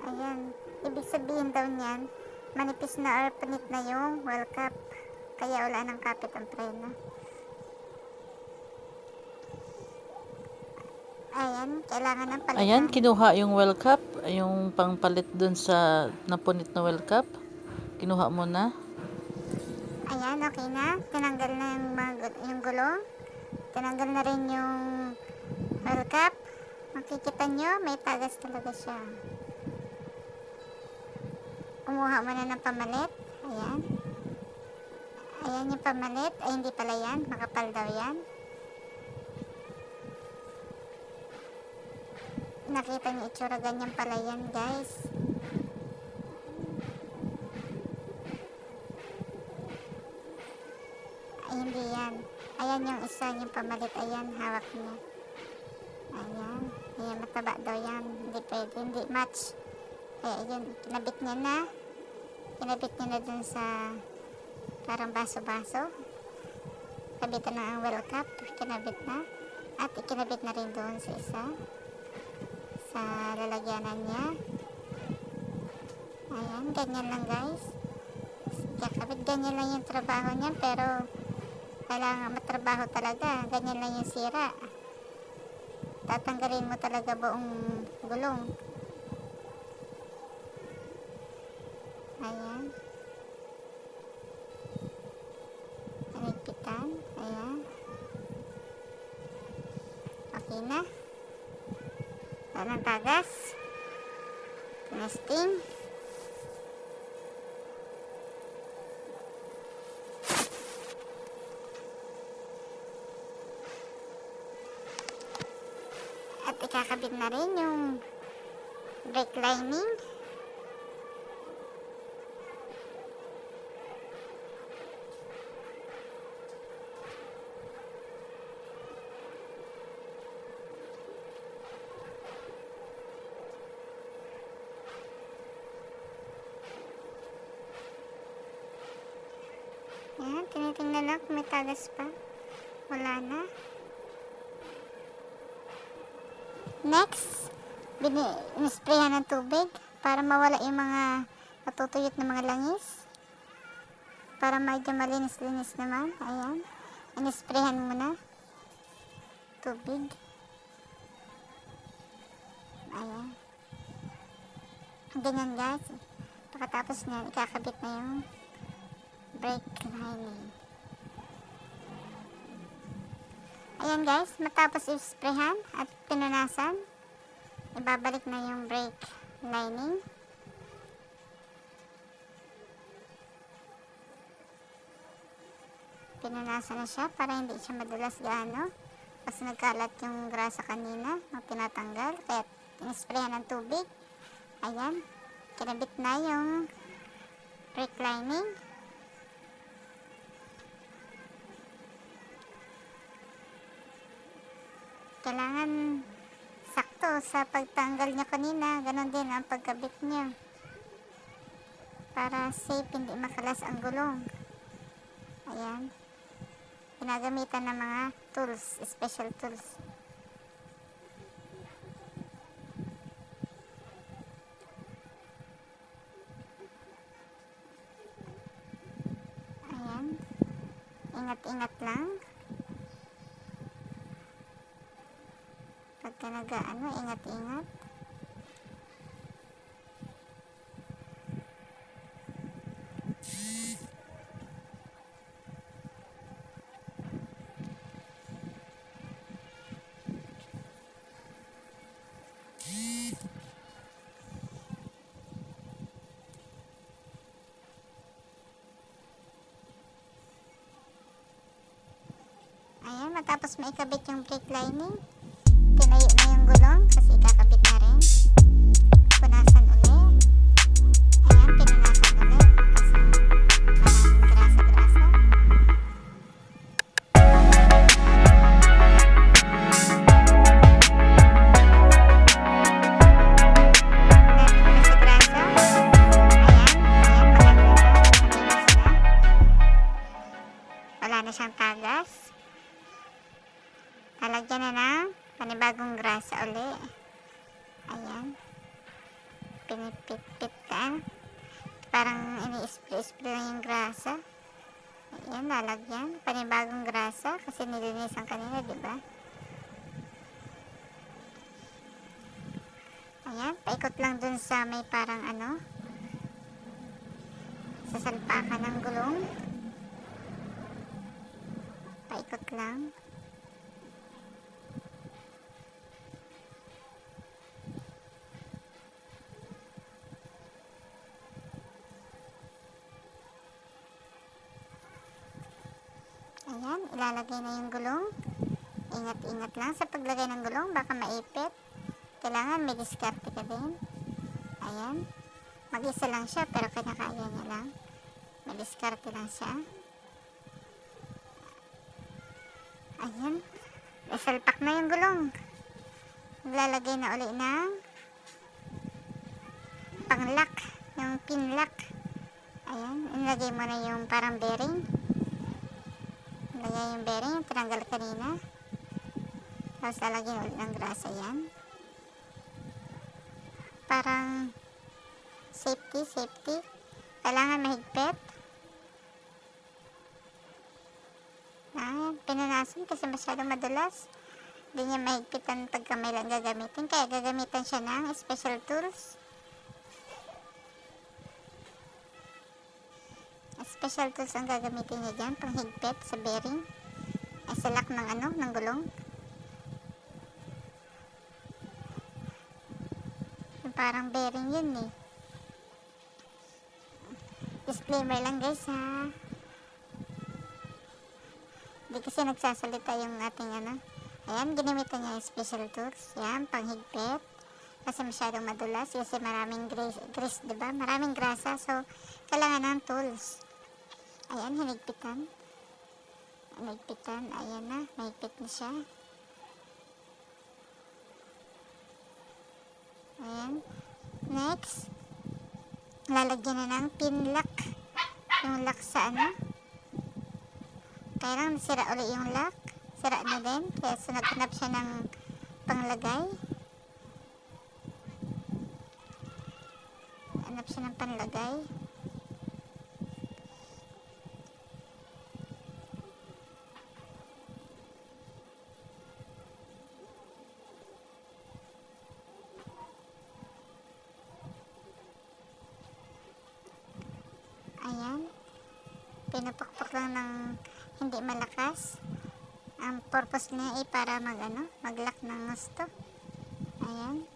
Ayan. Ibig sabihin daw niyan, manipis na or punit na yung wheel cap. Kaya wala ng kapit ang preno. Ayan, kailangan ng palitan. Ayan, kinuha yung well cup, yung pangpalit dun sa napunit na well cup. Kinuha mo na. Ayan, okay na. Tinanggal na yung gulong. Tinanggal na rin yung wheel cap. Makikita nyo, may tagas talaga siya. Kumuha mo na ng pamalit. Ayan. Ayan yung pamalit. Ay, hindi pala yan. Makapal daw yan. Nakita niyo itsura, ganyan pala yan, guys. Ay, hindi yan. Ayan yung isa, yung pamalit. Ayan, hawak niya. Ayan. Ayan, mataba daw yan. Hindi pwede, hindi match. Kaya yun, kinabit niya na. Kinabit niya na dun sa parang baso-baso. Kabitan na ang wheel cap. Kinabit na. At ikinabit na rin doon sa isa. Sa lalagyanan niya. Ayan, ganyan lang guys. Kakabit, ganyan lang yung trabaho niya. Pero kailangan matrabaho talaga. Ganyan lang yung sira. Tatanggalin mo talaga buong gulong. Ayan. Pinigpitan. Ayan. Okay na. Wala ng tagas. Nesting. At ikakabit na rin yung brake lining. Ayan, tinitingnan lang kung may tagas pa. Wala na. Next, inisprayan ng tubig para mawala yung mga natutuyot na mga langis. Para medyo malinis-linis naman. Ayan. Inisprayan mo na. Tubig. Ayan. Ganyan guys. Pagkatapos niyan, ikakabit na yung brake lining. Ayan guys, matapos i-sprayhan at pinunasan, ibabalik na yung brake lining. Pinunasan na siya para hindi siya madulas gaano. Kasi nagkalat yung grasa kanina na tinatanggal. Kaya in-sprayhan ng tubig. Ayan, kinabit na yung brake lining. Kailangan sakto sa pagtanggal niya kanina. Ganon din ang pagkabit niya. Para safe, hindi makalas ang gulong. Ayan. Ginagamitan ng mga tools, special tools. Ayan. Ingat-ingat lang. Pagka nag-ano, ingat-ingat. Ayan, matapos maikabit yung brake lining, tinayo na yung gulong kasi ikakabit na rin. Punasan uli. Ayan, pinunasan uli kasi maraming grasa-grasa. Maraming grasa-grasa. Ayan, maganda na. Malinis na. Wala na siyang tagas. Lalagyan na ng panibagong grasa uli. Ayan. Parang ini-spray-spray lang yung grasa. Ayan, lalagyan. Panibagong grasa kasi nilinisan kanina, di ba? Ayan, paikot lang dun sa may parang ano, sa salpakan ng gulong. Paikot lang. Ayan, ilalagay na yung gulong. Ingat-ingat lang sa paglagay ng gulong, baka maipit. Kailangan may diskarte ka din. Ayan, mag-isa lang siya pero kinakaya niya lang. May diskarte lang siya. Ayan, isalpak na yung gulong. Maglalagay na uli ng pang-lock, yung pin lock. Ayan, inilagay mo na yung parang bearing. Ilagay yung bearing, yung tinanggal kanina. Tapos lalagyan ulit ng grasa yan. Parang safety. Kailangan mahigpit. Ayan, pinunasan kasi masyadong madulas. Hindi niya mahigpitan pagka may lang gagamitin. Kaya gagamitan siya ng special tools. Special tools ang gagamitin niya dyan. Panghigpit sa bearing. Ay sa lock ng ano, ng gulong. Yung parang bearing yun eh. Disclaimer lang guys ha. Hindi kasi nagsasalita yung ating ano. Ayan, ginamitan niya yung special tools. Yan, panghigpit. Kasi masyadong madulas. Kasi maraming grease, diba? Maraming grasa. So, kailangan ng tools. Ayan, hinigpitan. Ayan na. Mahigpit na siya. Ayan. Next, lalagyan na ng pin lock. Yung lock sa ano. Kaya lang nasira ulit yung lock. Sira na din. Kaya so naghanap siya ng panglagay. Hanap siya ng panlagay. Ayan. Pinapakpak lang ng hindi malakas. Ang purpose niya ay para mag-lock ng gusto. Ayan.